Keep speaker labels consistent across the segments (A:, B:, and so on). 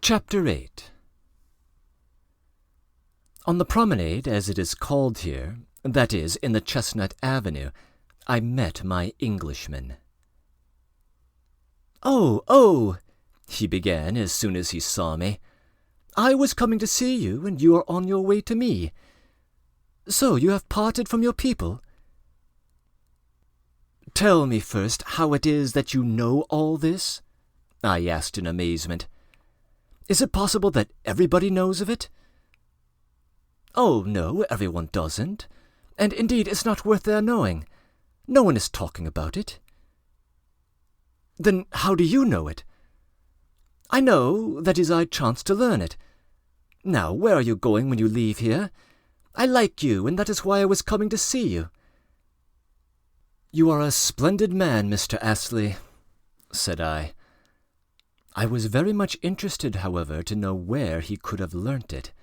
A: Chapter 8. On the promenade, as it is called here, that is, in the Chestnut Avenue, I met my Englishman. "Oh," he began as soon as he saw me. "I was coming to see you, and you are on your way to me. So you have parted from your people? Tell me first how it is that you know all this?" I asked in amazement. "Is it possible that everybody knows of it?" "Oh, no, everyone doesn't. And indeed it's not worth their knowing. No one is talking about it." "Then how do you know it?" "I know, that is, I chanced to learn it. Now, where are you going when you leave here? I like you, and that is why I was coming to see you." "You are a splendid man, Mr. Astley," said I. I was very much interested, however, to know where he could have learnt it.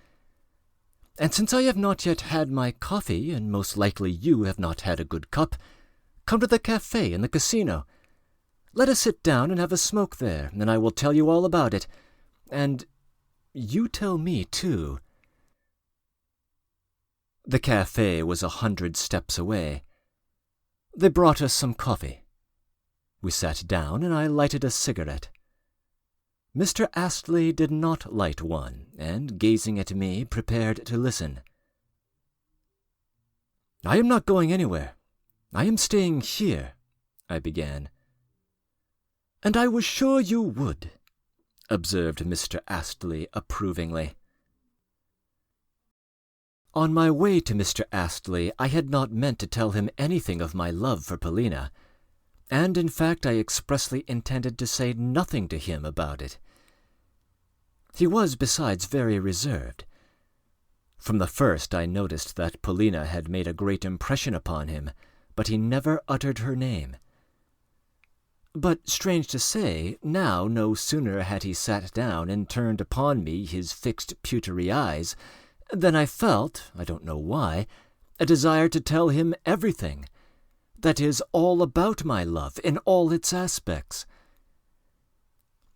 A: "And since I have not yet had my coffee, and most likely you have not had a good cup, come to the café in the casino. Let us sit down and have a smoke there, and I will tell you all about it. And you tell me, too." The café was 100 steps away. They brought us some coffee. We sat down, and I lighted a cigarette. Mr. Astley did not light one, and, gazing at me, prepared to listen. "I am not going anywhere. I am staying here," I began. "And I was sure you would," observed Mr. Astley approvingly. On my way to Mr. Astley, I had not meant to tell him anything of my love for Paulina, and in fact I expressly intended to say nothing to him about it. He was, besides, very reserved. From the first I noticed that Paulina had made a great impression upon him, but he never uttered her name. But, strange to say, now no sooner had he sat down and turned upon me his fixed pewtery eyes, than I felt, I don't know why, a desire to tell him everything, that is, all about my love in all its aspects.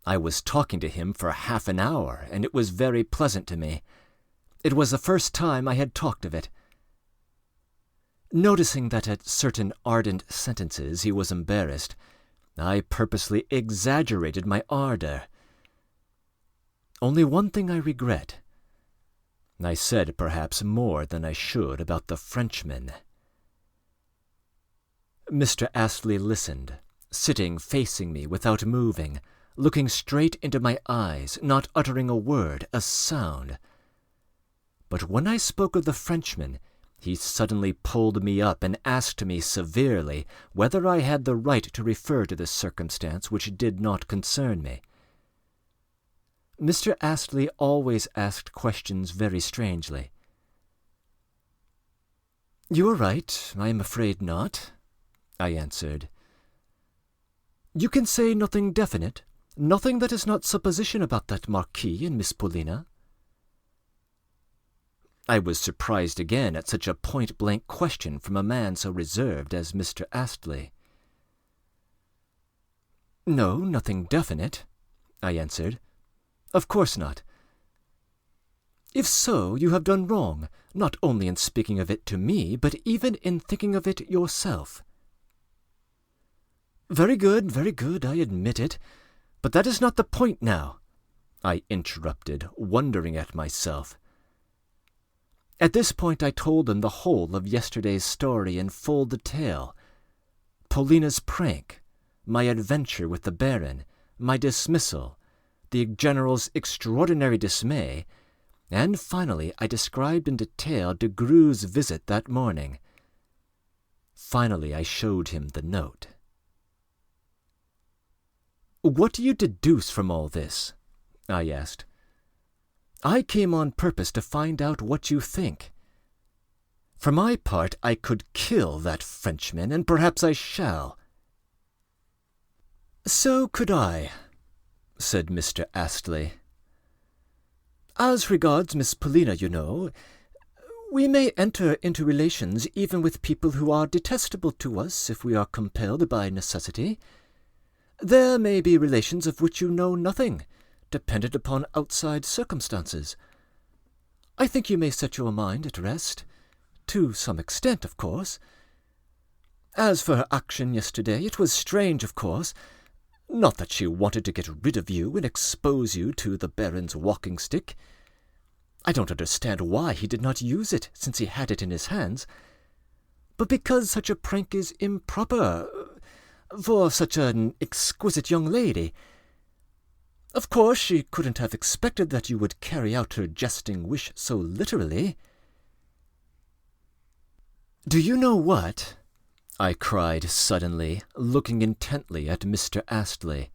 A: I was talking to him for half an hour, and it was very pleasant to me. It was the first time I had talked of it. Noticing that at certain ardent sentences he was embarrassed, I purposely exaggerated my ardor. Only one thing I regret. I said perhaps more than I should about the Frenchman. Mr. Astley listened, sitting facing me without moving, looking straight into my eyes, not uttering a word, a sound. But when I spoke of the Frenchman, he suddenly pulled me up and asked me severely whether I had the right to refer to this circumstance which did not concern me. Mr. Astley always asked questions very strangely. "You are right, I am afraid not," I answered. "You can say nothing definite, nothing that is not supposition about that Marquis and Miss Paulina?" I was surprised again at such a point-blank question from a man so reserved as Mr. Astley. "No, nothing definite," I answered. "Of course not." "If so, you have done wrong, not only in speaking of it to me, but even in thinking of it yourself." Very good, I admit it. But that is not the point now," I interrupted, wondering at myself. At this point I told him the whole of yesterday's story in full detail. Paulina's prank, my adventure with the Baron, my dismissal, the General's extraordinary dismay, and finally I described in detail de Gru's visit that morning. Finally I showed him the note. "What do you deduce from all this?" I asked. "I came on purpose to find out what you think. For my part, I could kill that Frenchman, and perhaps I shall." "So could I," said Mr. Astley. "As regards Miss Paulina, you know, we may enter into relations even with people who are detestable to us if we are compelled by necessity. There may be relations of which you know nothing, depended upon outside circumstances. I think you may set your mind at rest, to some extent, of course. As for her action yesterday, it was strange, of course. Not that she wanted to get rid of you and expose you to the Baron's walking-stick. I don't understand why he did not use it, since he had it in his hands. But because such a prank is improper for such an exquisite young lady. Of course, she couldn't have expected that you would carry out her jesting wish so literally. "Do you know what?" I cried suddenly, looking intently at Mr. Astley.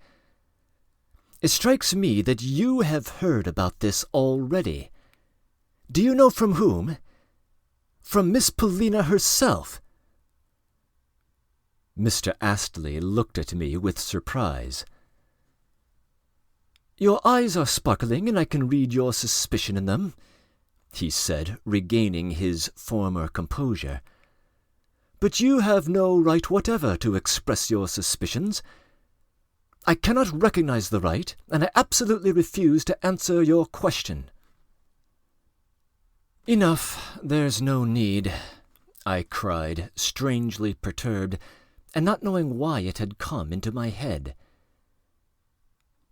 A: "It strikes me that you have heard about this already. Do you know from whom? From Miss Paulina herself." Mr. Astley looked at me with surprise. "Your eyes are sparkling, and I can read your suspicion in them," he said, regaining his former composure. "But you have no right whatever to express your suspicions. I cannot recognize the right, and I absolutely refuse to answer your question." "Enough, there's no need," I cried, strangely perturbed, and not knowing why it had come into my head.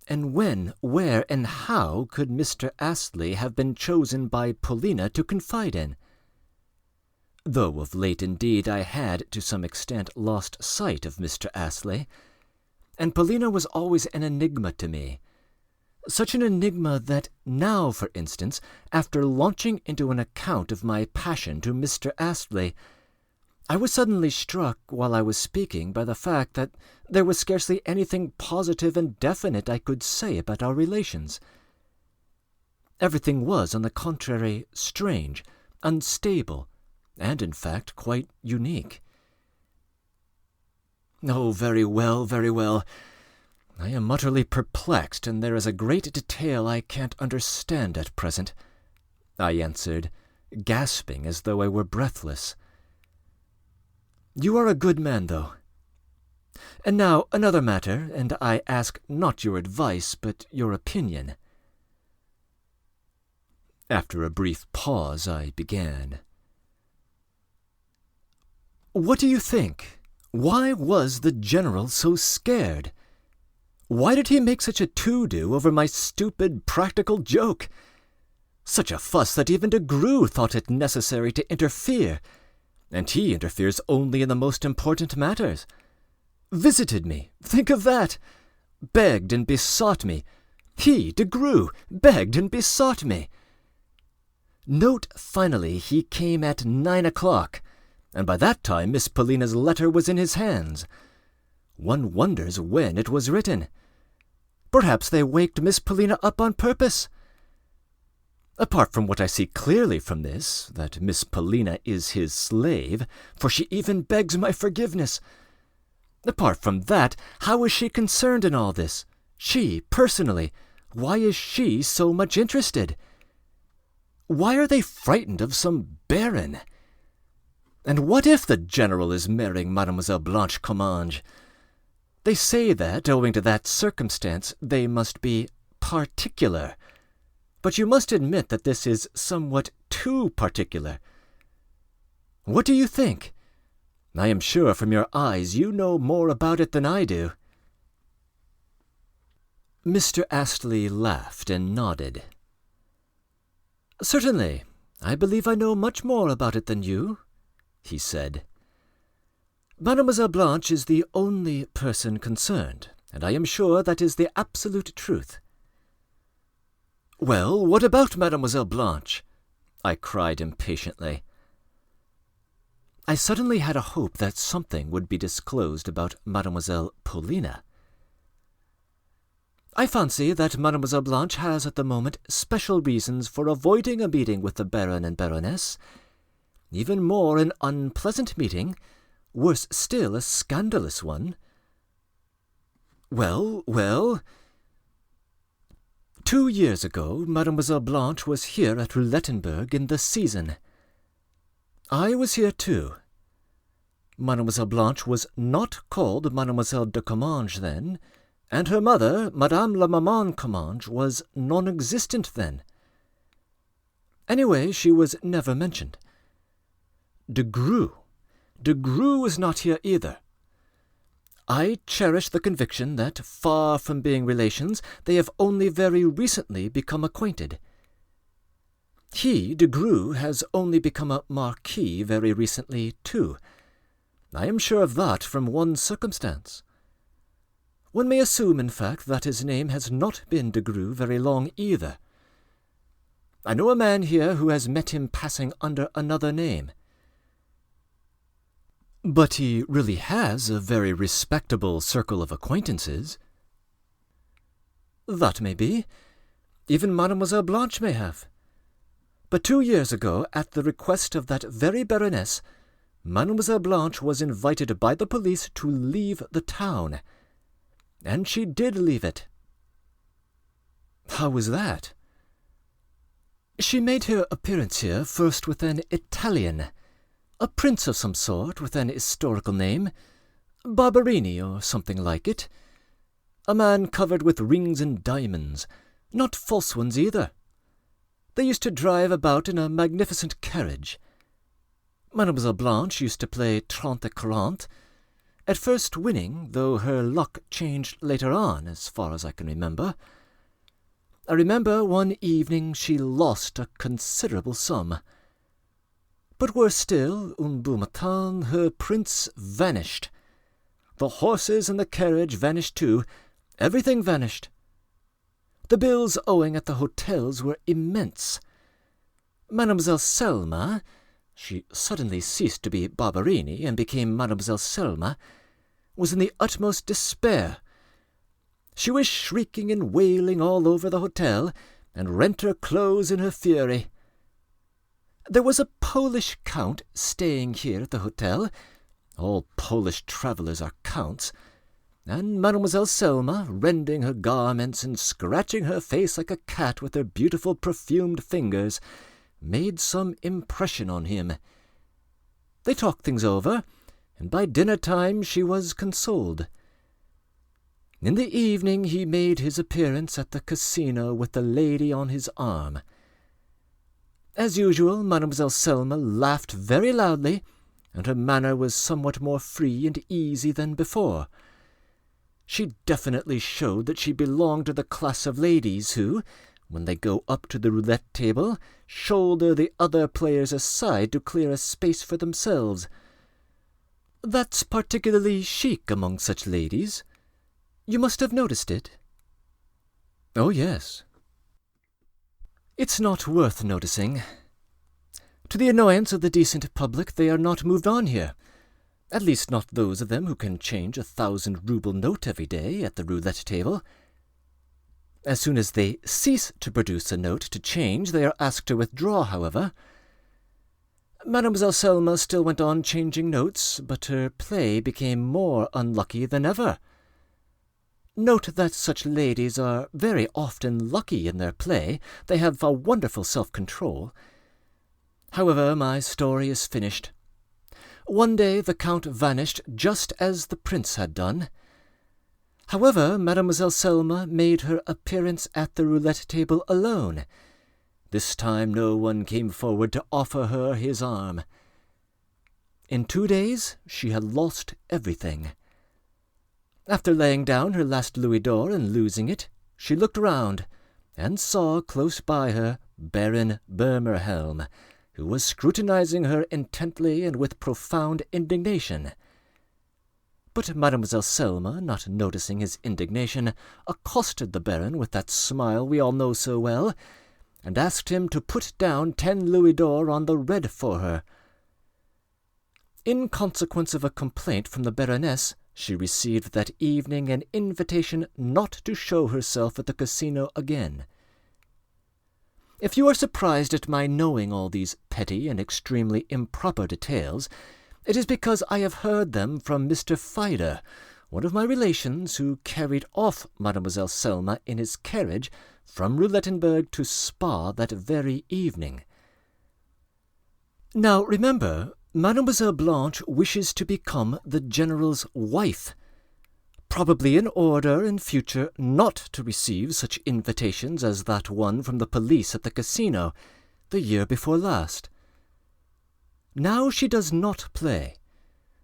A: And when, where, and how could Mr. Astley have been chosen by Paulina to confide in? Though of late indeed I had to some extent lost sight of Mr. Astley, and Paulina was always an enigma to me. Such an enigma that now, for instance, after launching into an account of my passion to Mr. Astley, I was suddenly struck while I was speaking by the fact that there was scarcely anything positive and definite I could say about our relations. Everything was, on the contrary, strange, unstable, and in fact quite unique. "Oh, very well, very well. I am utterly perplexed, and there is a great detail I can't understand at present," I answered, gasping as though I were breathless. "You are a good man, though. And now another matter, and I ask not your advice, but your opinion." After a brief pause, I began. "What do you think? Why was the General so scared? Why did he make such a to-do over my stupid practical joke? Such a fuss that even de Greux thought it necessary to interfere, and he interferes only in the most important matters. Visited me, think of that! Begged and besought me. He, de Greux, begged and besought me. Note, finally, he came at 9 o'clock, and by that time Miss Paulina's letter was in his hands. One wonders when it was written. Perhaps they waked Miss Paulina up on purpose. Apart from what I see clearly from this, that Miss Paulina is his slave, for she even begs my forgiveness. Apart from that, how is she concerned in all this? She, personally, why is she so much interested? Why are they frightened of some baron? And what if the General is marrying Mademoiselle Blanche Comminges? They say that, owing to that circumstance, they must be particular. But you must admit that this is somewhat too particular. What do you think? I am sure from your eyes you know more about it than I do." Mr. Astley laughed and nodded. "Certainly, I believe I know much more about it than you," he said. "Mademoiselle Blanche is the only person concerned, and I am sure that is the absolute truth." "Well, what about Mademoiselle Blanche?" I cried impatiently. I suddenly had a hope that something would be disclosed about Mademoiselle Paulina. "I fancy that Mademoiselle Blanche has at the moment special reasons for avoiding a meeting with the Baron and Baroness, even more an unpleasant meeting, worse still a scandalous one." "Well, well?" 2 years ago, Mademoiselle Blanche was here at Roulettenberg in the season. I was here too. Mademoiselle Blanche was not called Mademoiselle de Comminges then, and her mother, Madame la Maman Comminges, was non-existent then. Anyway, she was never mentioned. De Grue was not here either. I cherish the conviction that, far from being relations, they have only very recently become acquainted. He, de Grue, has only become a marquis very recently, too. I am sure of that from one circumstance. One may assume, in fact, that his name has not been de Grue very long either. I know a man here who has met him passing under another name. But he really has a very respectable circle of acquaintances. That may be. Even Mademoiselle Blanche may have. But 2 years ago, at the request of that very Baroness, Mademoiselle Blanche was invited by the police to leave the town. And she did leave it. How was that? She made her appearance here first with an Italian, a prince of some sort with an historical name, Barberini or something like it. A man covered with rings and diamonds, not false ones either. They used to drive about in a magnificent carriage. Mademoiselle Blanche used to play 30-40, at first winning, though her luck changed later on, as far as I can remember. I remember one evening she lost a considerable sum. But worse still, un beau matin, her prince vanished. The horses and the carriage vanished too. Everything vanished. The bills owing at the hotels were immense. Mademoiselle Selma, she suddenly ceased to be Barberini and became Mademoiselle Selma, was in the utmost despair. She was shrieking and wailing all over the hotel, and rent her clothes in her fury. There was a Polish count staying here at the hotel. All Polish travellers are counts. And Mademoiselle Selma, rending her garments and scratching her face like a cat with her beautiful perfumed fingers, made some impression on him. They talked things over, and by dinner-time she was consoled. In the evening he made his appearance at the casino with the lady on his arm. As usual, Mademoiselle Selma laughed very loudly, and her manner was somewhat more free and easy than before. She definitely showed that she belonged to the class of ladies who, when they go up to the roulette table, shoulder the other players aside to clear a space for themselves. That's particularly chic among such ladies. You must have noticed it. Oh, yes. It's not worth noticing. To the annoyance of the decent public, they are not moved on here. At least not those of them who can change 1,000-ruble note every day at the roulette table. As soon as they cease to produce a note to change, they are asked to withdraw, however. Mademoiselle Selma still went on changing notes, but her play became more unlucky than ever. Note that such ladies are very often lucky in their play. They have a wonderful self-control. However, my story is finished. One day the Count vanished just as the Prince had done. However, Mademoiselle Selma made her appearance at the roulette table alone. This time no one came forward to offer her his arm. In 2 days she had lost everything. After laying down her last louis d'or and losing it, she looked round, and saw close by her Baron Bermerhelm, who was scrutinizing her intently and with profound indignation. But Mademoiselle Selma, not noticing his indignation, accosted the Baron with that smile we all know so well, and asked him to put down 10 louis d'or on the red for her. In consequence of a complaint from the Baroness, she received that evening an invitation not to show herself at the casino again. If you are surprised at my knowing all these petty and extremely improper details, it is because I have heard them from Mr. Fider, one of my relations, who carried off Mademoiselle Selma in his carriage from Roulettenberg to Spa that very evening. Now remember, Mademoiselle Blanche wishes to become the General's wife. probably in order in future not to receive such invitations as that one from the police at the casino the year before last. Now she does not play,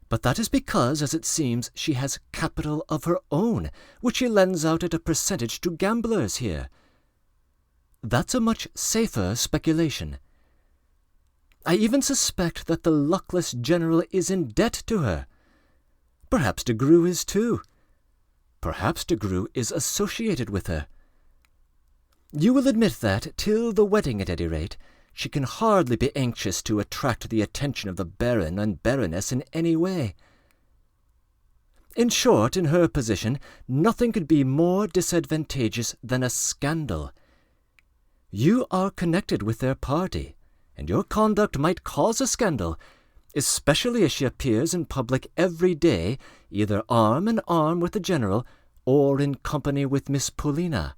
A: but that is because, as it seems, she has capital of her own, which she lends out at a percentage to gamblers here. That's a much safer speculation. I even suspect that the luckless general is in debt to her. Perhaps de Greux is too. Perhaps de Greux is associated with her. You will admit that, till the wedding at any rate, she can hardly be anxious to attract the attention of the Baron and Baroness in any way. In short, in her position, nothing could be more disadvantageous than a scandal. You are connected with their party, and your conduct might cause a scandal, especially as she appears in public every day, either arm in arm with the general or in company with Miss Paulina.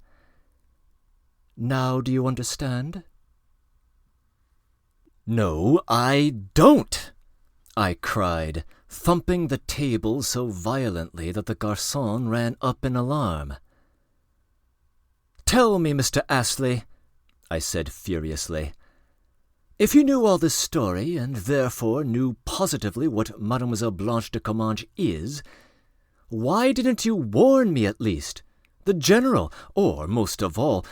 A: Now do you understand? "No, I don't!" I cried, thumping the table so violently that the garçon ran up in alarm. "Tell me, Mr. Astley," I said furiously, "if you knew all this story, and therefore knew positively what Mademoiselle Blanche de Comminges is, why didn't you warn me at least, the general, or, most of all,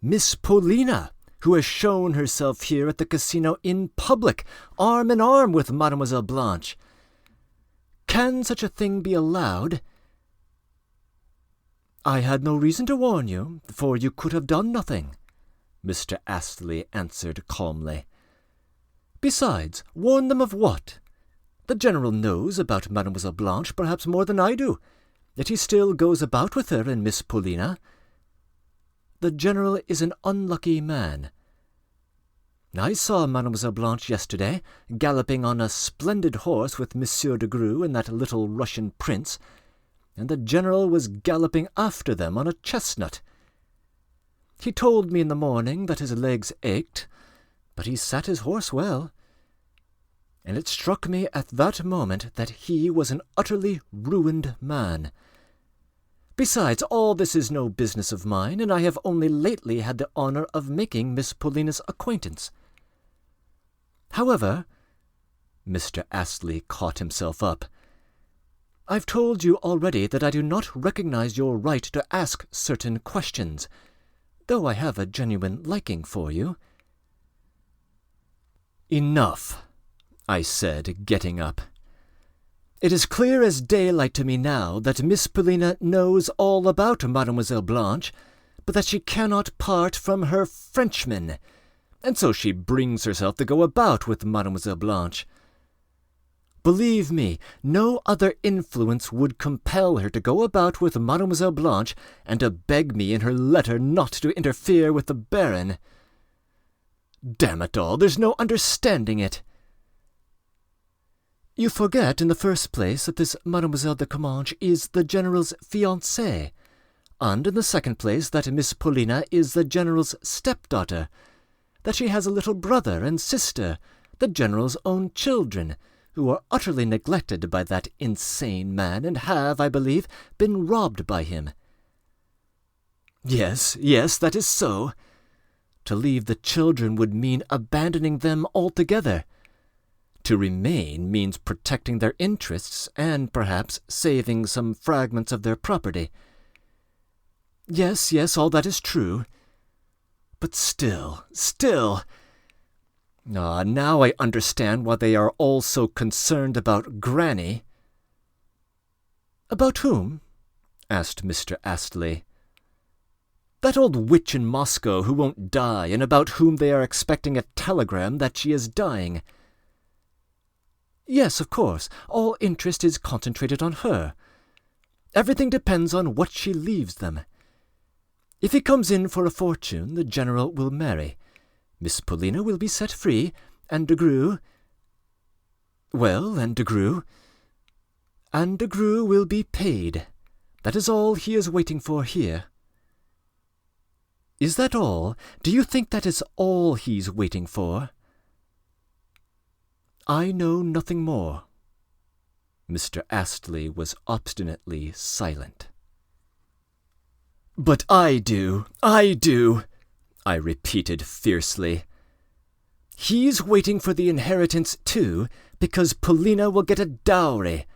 A: Miss Paulina, who has shown herself here at the casino in public, arm in arm with Mademoiselle Blanche? Can such a thing be allowed?" "I had no reason to warn you, for you could have done nothing," Mr. Astley answered calmly. "Besides, warn them of what? The general knows about Mademoiselle Blanche perhaps more than I do, yet he still goes about with her and Miss Paulina. The general is an unlucky man. I saw Mademoiselle Blanche yesterday, galloping on a splendid horse with Monsieur de Greux and that little Russian prince, and the general was galloping after them on a chestnut. He told me in the morning that his legs ached, but he sat his horse well, and it struck me at that moment that he was an utterly ruined man. Besides, all this is no business of mine, and I have only lately had the honour of making Miss Paulina's acquaintance. However," Mr. Astley caught himself up, "I've told you already that I do not recognize your right to ask certain questions, though I have a genuine liking for you." "Enough," I said, getting up. "It is clear as daylight to me now that Miss Paulina knows all about Mademoiselle Blanche, but that she cannot part from her Frenchman, and so she brings herself to go about with Mademoiselle Blanche. Believe me, no other influence would compel her to go about with Mademoiselle Blanche and to beg me in her letter not to interfere with the Baron. Damn it all, there's no understanding it." "You forget, in the first place, that this Mademoiselle de Comminges is the general's fiancée, and in the second place that Miss Paulina is the general's stepdaughter, that she has a little brother and sister, the general's own children, who are utterly neglected by that insane man, and have, I believe, been robbed by him." Yes, that is so. To leave the children would mean abandoning them altogether. To remain means protecting their interests and, perhaps, saving some fragments of their property. Yes, all that is true. But still... now I understand why they are all so concerned about Granny." "About whom?" asked Mr. Astley. "That old witch in Moscow who won't die, and about whom they are expecting a telegram that she is dying." "Yes, of course, all interest is concentrated on her. Everything depends on what she leaves them. If he comes in for a fortune, the general will marry. Miss Paulina will be set free, and de Greux... Well, and de Greux... And de Greux will be paid. That is all he is waiting for here." "Is that all? Do you think that is all he's waiting for?" "I know nothing more." Mr. Astley was obstinately silent. "But I do, I repeated fiercely. "He's waiting for the inheritance, too, because Paulina will get a dowry,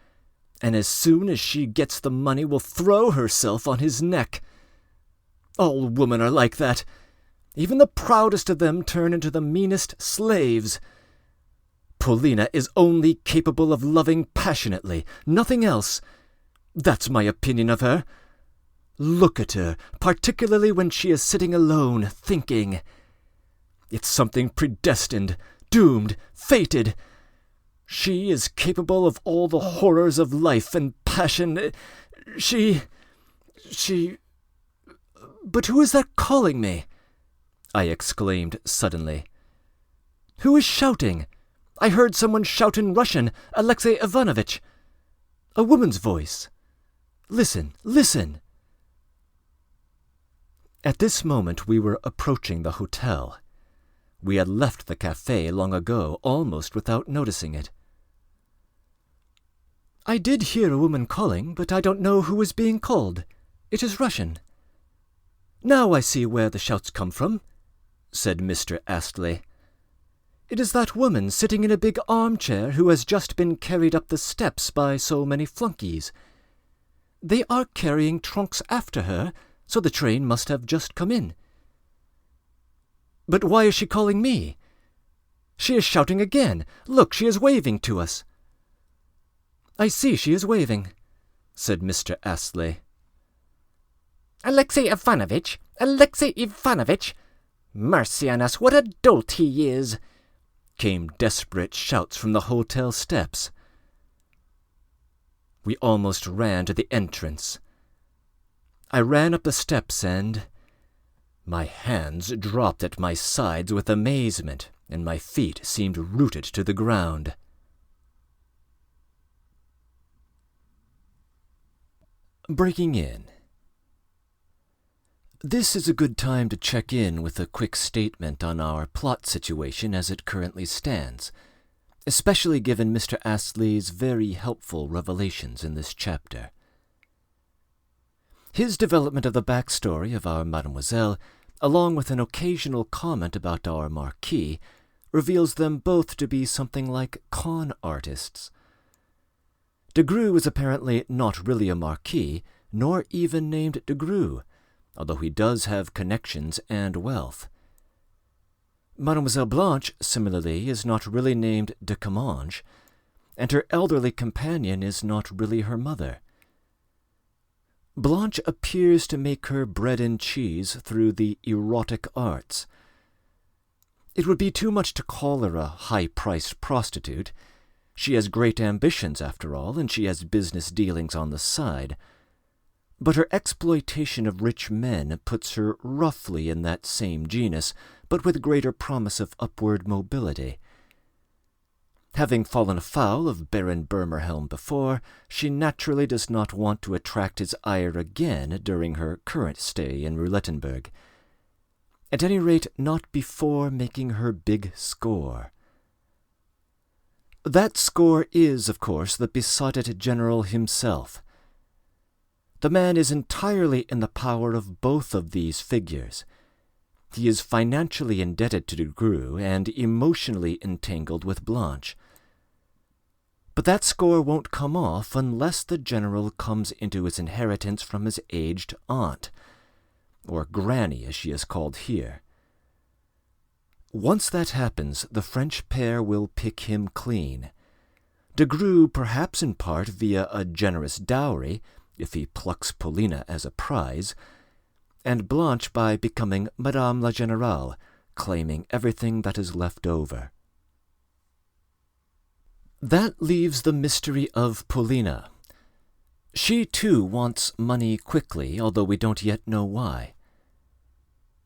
A: and as soon as she gets the money will throw herself on his neck. All women are like that. Even the proudest of them turn into the meanest slaves. Paulina is only capable of loving passionately, nothing else. That's my opinion of her. Look at her, particularly when she is sitting alone, thinking. It's something predestined, doomed, fated. She is capable of all the horrors of life and passion. She... But who is that calling me?" I exclaimed suddenly. "Who is shouting? I heard someone shout in Russian, Alexey Ivanovitch. A woman's voice. Listen, listen." At this moment we were approaching the hotel. We had left the café long ago, almost without noticing it. "I did hear a woman calling, but I don't know who was being called. It is Russian." "Now I see where the shouts come from," said Mr. Astley. "It is that woman sitting in a big armchair who has just been carried up the steps by so many flunkies. They are carrying trunks after her, so the train must have just come in." "But why is she calling me? She is shouting again. Look, she is waving to us." "I see she is waving," said Mr. Astley. "Alexey Ivanovitch! Alexey Ivanovitch! Mercy on us, what a dolt he is!" came desperate shouts from the hotel steps. We almost ran to the entrance. I ran up the steps and... my hands dropped at my sides with amazement, and my feet seemed rooted to the ground. Breaking in. This is a good time to check in with a quick statement on our plot situation as it currently stands, especially given Mr. Astley's very helpful revelations in this chapter. His development of the backstory of our Mademoiselle, along with an occasional comment about our Marquis, reveals them both to be something like con artists. De Greux is apparently not really a Marquis, nor even named de Greux, although he does have connections and wealth. Mademoiselle Blanche, similarly, is not really named de Comminges, and her elderly companion is not really her mother. Blanche appears to make her bread and cheese through the erotic arts. It would be too much to call her a high-priced prostitute. She has great ambitions, after all, and she has business dealings on the side. But her exploitation of rich men puts her roughly in that same genus, but with greater promise of upward mobility. Having fallen afoul of Baron Bermerhelm before, she naturally does not want to attract his ire again during her current stay in Roulettenberg. At any rate, not before making her big score. That score is, of course, the besotted general himself. The man is entirely in the power of both of these figures. He is financially indebted to de Greux and emotionally entangled with Blanche. But that score won't come off unless the general comes into his inheritance from his aged aunt, or granny as she is called here. Once that happens, the French pair will pick him clean. De Greux, perhaps in part via a generous dowry, if he plucks Paulina as a prize, and Blanche by becoming Madame la Générale, claiming everything that is left over. That leaves the mystery of Paulina. She, too, wants money quickly, although we don't yet know why.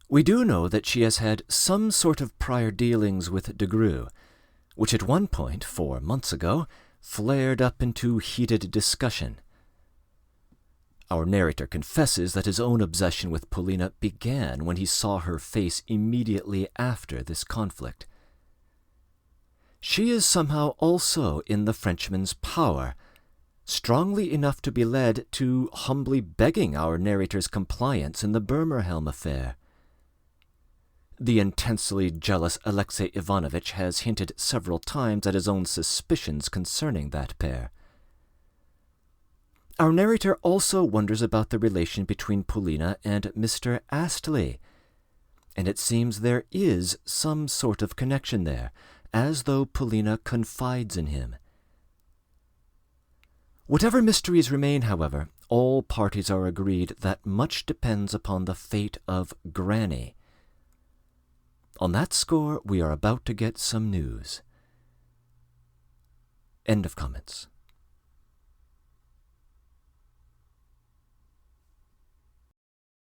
A: We do know that she has had some sort of prior dealings with de Greux, which at one point, 4 months ago, flared up into heated discussion. Our narrator confesses that his own obsession with Paulina began when he saw her face immediately after this conflict. She is somehow also in the Frenchman's power, strongly enough to be led to humbly begging our narrator's compliance in the Bermerhelm affair. The intensely jealous Alexey Ivanovitch has hinted several times at his own suspicions concerning that pair. Our narrator also wonders about the relation between Polina and Mr. Astley, and it seems there is some sort of connection there, as though Polina confides in him. Whatever mysteries remain, however, all parties are agreed that much depends upon the fate of Granny. On that score, we are about to get some news. End of comments.